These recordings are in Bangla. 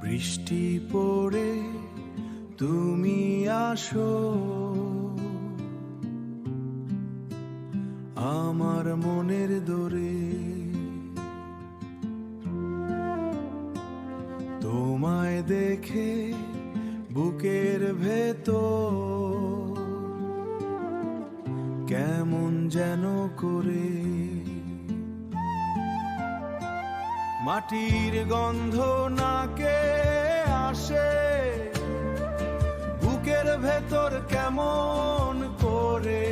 বৃষ্টি পড়ে তুমি আসো, আমার মনের দোরে তোমায় দেখে বুকের ভেতর কেমন যেন করে, মাটির গন্ধ নাকে আসে, বুকের ভেতর কেমন করে,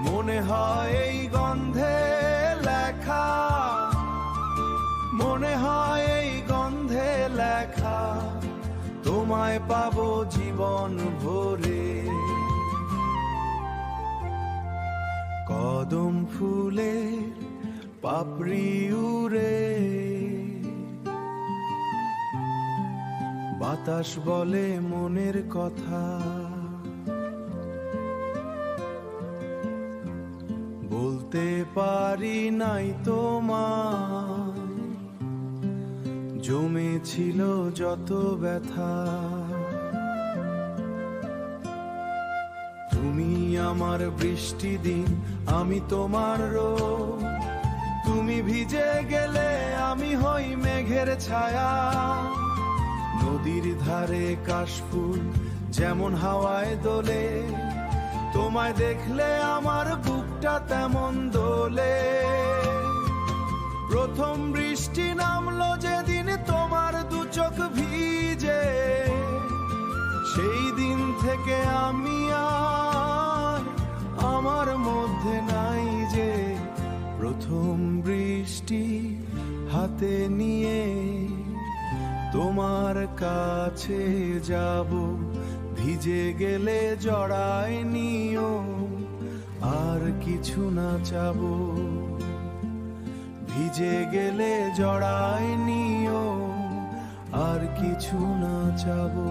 মনে হয় এই গন্ধে লেখা, মনে হয় এই গন্ধে লেখা, তোমায় পাবো জীবন ভরে। কদম ফুলের পাপড়ি উড়ে, বাতাস বলে মনের কথা, বলতে পারি নাই তোমার, জমেছিল যত ব্যথা। তুমি আমার বৃষ্টি দিন, আমি তোমার রোদ, তুমি ভিজে গেলে আমি হই মেঘের ছায়া। নদীর ধারে কাশফুল যেমন হাওয়ায় দোলে, তোমায় দেখলে আমার বুকটা তেমন দোলে। প্রথম বৃষ্টি নামলো যেদিন তোমার দু চোখ ভিজে, সেই দিন থেকে আমি আর আমার মধ্যে নাই যে প্রথম বৃষ্টি হাতে নিয়ে তোমার কাছে যাব। ভিজে গেলে জড়ায় নিও, আর কিছু না চাবো, ভিজে গেলে জড়ায় নিও, আর কিছু না চাবো।